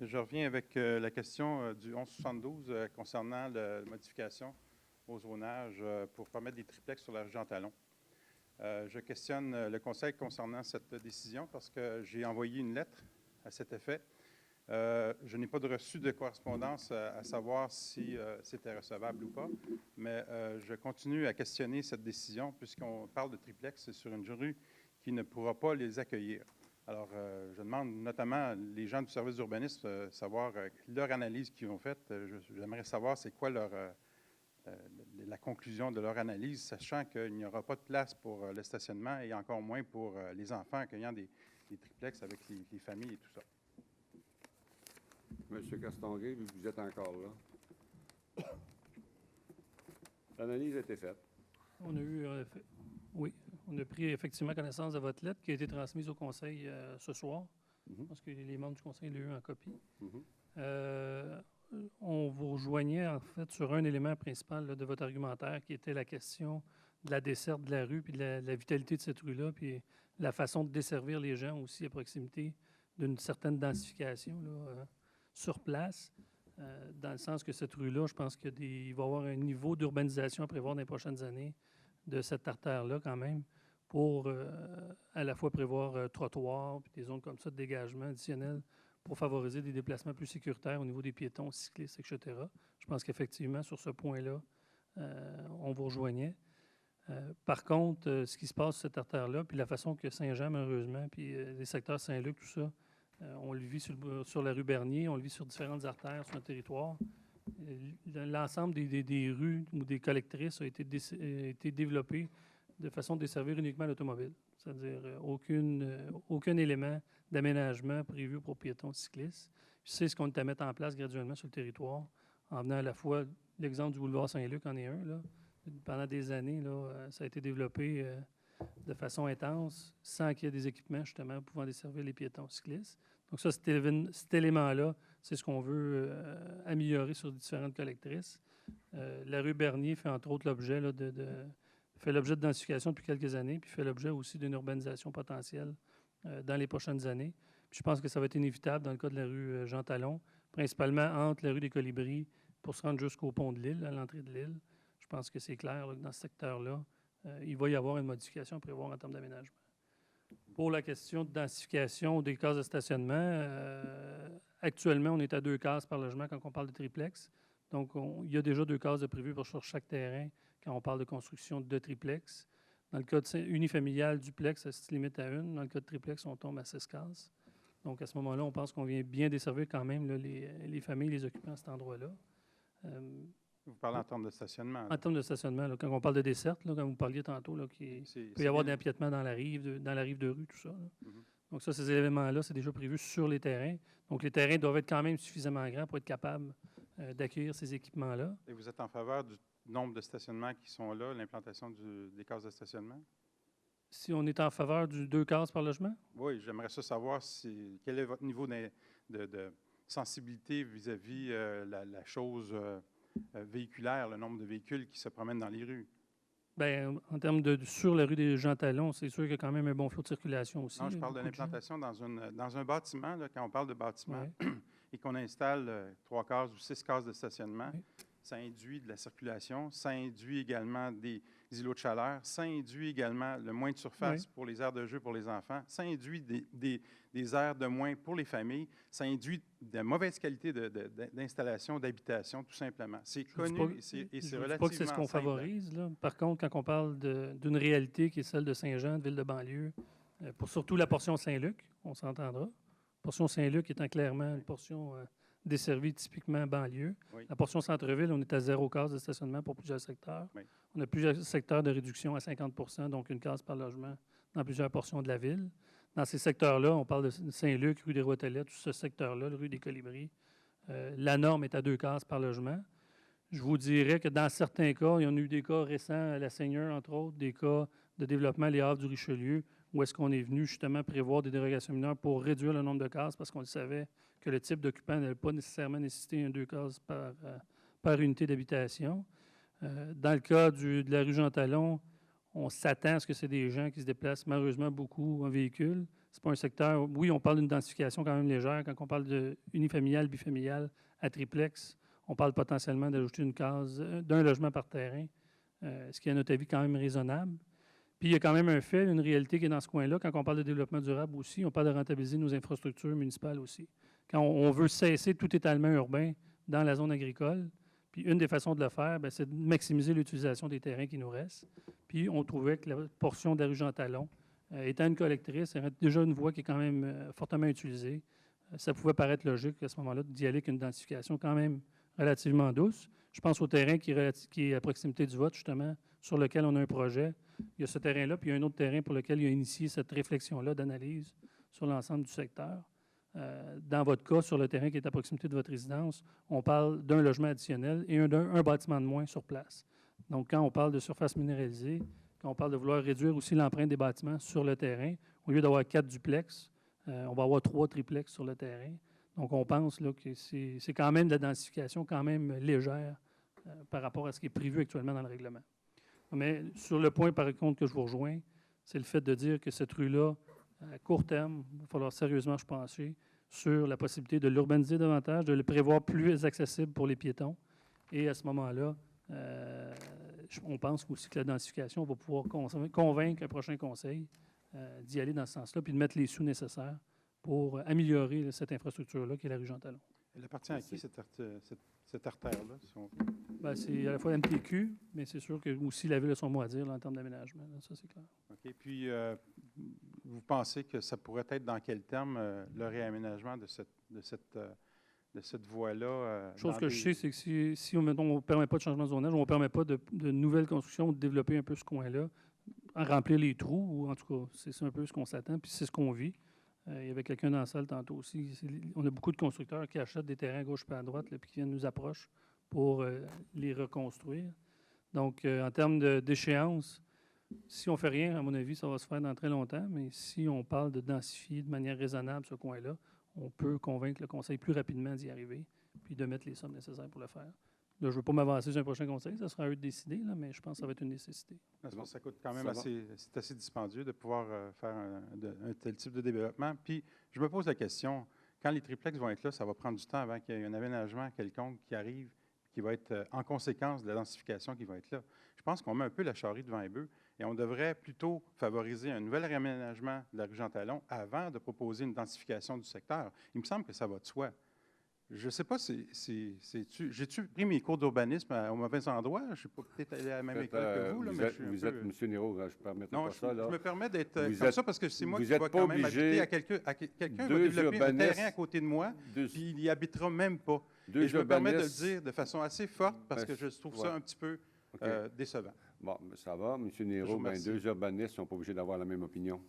Je reviens avec la question du 1172 concernant la modification au zonage pour permettre des triplex sur la rue Jean-Talon. Je questionne le Conseil concernant cette décision parce que j'ai envoyé une lettre à cet effet. Je n'ai pas de reçu de correspondance à savoir si c'était recevable ou pas, mais je continue à questionner cette décision puisqu'on parle de triplex sur une rue qui ne pourra pas les accueillir. Alors, je demande notamment les gens du service d'urbanisme savoir leur analyse qu'ils ont faite. J'aimerais savoir c'est quoi la conclusion de leur analyse, sachant qu'il n'y aura pas de place pour le stationnement et encore moins pour les enfants accueillant des triplex avec les familles et tout ça. Monsieur Castonguay, vous êtes encore là. L'analyse a été faite. On a eu, oui, on a pris effectivement connaissance de votre lettre qui a été transmise au Conseil ce soir. Parce que les membres du Conseil l'ont eu en copie. On vous rejoignait en fait sur un élément principal là, de votre argumentaire qui était la question de la desserte de la rue, puis de la vitalité de cette rue-là, puis la façon de desservir les gens aussi à proximité d'une certaine densification là, sur place. Dans le sens que cette rue-là, je pense qu'il va y avoir un niveau d'urbanisation à prévoir dans les prochaines années de cette artère-là quand même pour à la fois prévoir trottoirs puis des zones comme ça de dégagement additionnel pour favoriser des déplacements plus sécuritaires au niveau des piétons, cyclistes, etc. Je pense qu'effectivement, sur ce point-là, on vous rejoignait. Par contre, ce qui se passe sur cette artère-là, puis la façon que Saint-Jean, malheureusement, puis les secteurs Saint-Luc, tout ça, on le vit sur la rue Bernier, on le vit sur différentes artères sur notre territoire. L'ensemble des rues ou des collectrices a été développé de façon de desservir uniquement l'automobile. C'est-à-dire aucun élément d'aménagement prévu pour piétons cyclistes. C'est ce qu'on est à mettre en place graduellement sur le territoire, en venant à la fois, l'exemple du boulevard Saint-Luc en est un. Là. Pendant des années, là, ça a été développé de façon intense, sans qu'il y ait des équipements, justement, pouvant desservir les piétons cyclistes. Donc ça, cet élément-là, c'est ce qu'on veut améliorer sur différentes collectrices. La rue Bernier fait entre autres l'objet fait l'objet de densification depuis quelques années, puis fait l'objet aussi d'une urbanisation potentielle dans les prochaines années. Puis je pense que ça va être inévitable dans le cas de la rue Jean-Talon, principalement entre la rue des Colibris pour se rendre jusqu'au pont de l'île, à l'entrée de l'île. Je pense que c'est clair là, que dans ce secteur-là, il va y avoir une modification à prévoir en termes d'aménagement. Pour la question de densification des cases de stationnement, actuellement, on est à 2 cases par logement quand on parle de triplex. Donc, il y a déjà 2 cases de prévues sur chaque terrain quand on parle de construction de triplex. Dans le cas de unifamilial, duplex, ça se limite à 1. Dans le cas de triplex, on tombe à 6 cases. Donc, à ce moment-là, on pense qu'on vient bien desservir quand même là, les familles, les occupants à cet endroit-là. Vous parlez en termes de stationnement. En termes de stationnement, là, quand on parle de desserte, là, comme vous parliez tantôt, là, il peut y avoir des empiètements dans la rive de rue, tout ça. Donc ça, ces éléments-là, c'est déjà prévu sur les terrains. Donc les terrains doivent être quand même suffisamment grands pour être capables d'accueillir ces équipements-là. Et vous êtes en faveur du nombre de stationnements qui sont là, l'implantation des cases de stationnement? Si on est en faveur du 2 cases par logement? Oui, j'aimerais ça savoir quel est votre niveau de sensibilité vis-à-vis la chose véhiculaire, le nombre de véhicules qui se promènent dans les rues. Bien, en termes sur la rue des Jean-Talon, c'est sûr qu'il y a quand même un bon flot de circulation aussi. Non, je parle de l'implantation dans un bâtiment, là, quand on parle de bâtiment, et qu'on installe 3 cases ou 6 cases de stationnement, ça induit de la circulation, ça induit également des îlots de chaleur, ça induit également le moins de surface pour les aires de jeu pour les enfants, ça induit des aires de moins pour les familles, ça induit de mauvaise qualité d'installation, d'habitation, tout simplement. C'est connu et c'est relativement simple. Pas que c'est ce qu'on favorise. Là. Par contre, quand on parle d'une réalité qui est celle de Saint-Jean, de ville de banlieue, pour surtout la portion Saint-Luc, on s'entendra. La portion Saint-Luc étant clairement une portion desservie typiquement banlieue. La portion centre-ville, on est à 0 case de stationnement pour plusieurs secteurs. On a plusieurs secteurs de réduction à 50 %, donc une case par logement dans plusieurs portions de la ville. Dans ces secteurs-là, on parle de Saint-Luc, rue des Roitelettes, tout ce secteur-là, rue des Colibris. La norme est à 2 cases par logement. Je vous dirais que dans certains cas, il y en a eu des cas récents à la Seigneur, entre autres, des cas de développement à Les Havres du Richelieu, où est-ce qu'on est venu justement prévoir des dérogations mineures pour réduire le nombre de cases parce qu'on le savait que le type d'occupant n'allait pas nécessairement nécessiter 2 cases par unité d'habitation. Dans le cas de la rue Jean-Talon, On s'attend à ce que c'est des gens qui se déplacent malheureusement beaucoup en véhicule. C'est pas un secteur, oui, on parle d'une densification quand même légère. Quand on parle de unifamilial, bifamilial à triplex, on parle potentiellement d'ajouter une case d'un logement par terrain, ce qui est à notre avis quand même raisonnable. Puis il y a quand même un fait, une réalité qui est dans ce coin-là. Quand on parle de développement durable aussi, on parle de rentabiliser nos infrastructures municipales aussi. Quand on veut cesser tout étalement urbain dans la zone agricole, puis une des façons de le faire, bien, c'est de maximiser l'utilisation des terrains qui nous restent. Puis on trouvait que la portion de la rue Jean-Talon, étant une collectrice, c'est déjà une voie qui est quand même fortement utilisée. Ça pouvait paraître logique à ce moment-là d'y aller avec une densification quand même relativement douce. Je pense au terrain qui est à proximité du vote, justement, sur lequel on a un projet. Il y a ce terrain-là, puis il y a un autre terrain pour lequel il a initié cette réflexion-là d'analyse sur l'ensemble du secteur. Dans votre cas, sur le terrain qui est à proximité de votre résidence, on parle d'un logement additionnel et un bâtiment de moins sur place. Donc, quand on parle de surface minéralisée, quand on parle de vouloir réduire aussi l'empreinte des bâtiments sur le terrain, au lieu d'avoir 4 duplex, on va avoir 3 triplex sur le terrain. Donc, on pense là, que c'est quand même de la densification quand même légère par rapport à ce qui est prévu actuellement dans le règlement. Mais sur le point, par contre, que je vous rejoins, c'est le fait de dire que cette rue-là, à court terme, il va falloir sérieusement se pencher sur la possibilité de l'urbaniser davantage, de le prévoir plus accessible pour les piétons. Et à ce moment-là, on pense aussi que la densification va pouvoir convaincre un prochain conseil d'y aller dans ce sens-là, puis de mettre les sous nécessaires pour améliorer cette infrastructure-là qui est la rue Jean-Talon. Elle appartient à qui, cette artère-là, si on veut? Bien, c'est à la fois MTQ, mais c'est sûr que aussi la Ville a son mot à dire là, en termes d'aménagement. Ça, c'est clair. OK. Puis, vous pensez que ça pourrait être dans quel terme le réaménagement de cette voie-là? Chose que je sais, c'est que si on ne permet pas de changement de zonage, on ne permet pas de nouvelles constructions ou de développer un peu ce coin-là, en remplir les trous, ou en tout cas, c'est un peu ce qu'on s'attend, puis c'est ce qu'on vit. Il y avait quelqu'un dans la salle tantôt aussi. On a beaucoup de constructeurs qui achètent des terrains à gauche et à droite, là, puis qui viennent nous approcher pour les reconstruire. Donc, en termes d'échéance, si on ne fait rien, à mon avis, ça va se faire dans très longtemps, mais si on parle de densifier de manière raisonnable ce coin-là, on peut convaincre le conseil plus rapidement d'y arriver, puis de mettre les sommes nécessaires pour le faire. Là, je ne veux pas m'avancer sur un prochain conseil, ça sera à eux de décider, là, mais je pense que ça va être une nécessité. Ça coûte quand même c'est assez dispendieux de pouvoir faire un tel type de développement. Puis, je me pose la question, quand les triplex vont être là, ça va prendre du temps avant qu'il y ait un aménagement quelconque qui arrive, qui va être en conséquence de la densification qui va être là. Je pense qu'on met un peu la charrue devant les bœufs et on devrait plutôt favoriser un nouvel réaménagement de la rue Jean-Talon avant de proposer une densification du secteur. Il me semble que ça va de soi. Je ne sais pas, j'ai-tu pris mes cours d'urbanisme au mauvais endroit? Je ne suis pas peut-être allé à la même école que vous. Là, mais vous êtes, M. Niro, je ne permets pas ça. Non, je me permets d'être comme ça parce que c'est moi qui vais quand même habiter à quelqu'un va développer un terrain à côté de moi, puis il n'y habitera même pas. Et je me permets de le dire de façon assez forte parce que je trouve ça un petit peu décevant. Bon, ça va, M. Niro, deux urbanistes ne sont pas obligés d'avoir la même opinion.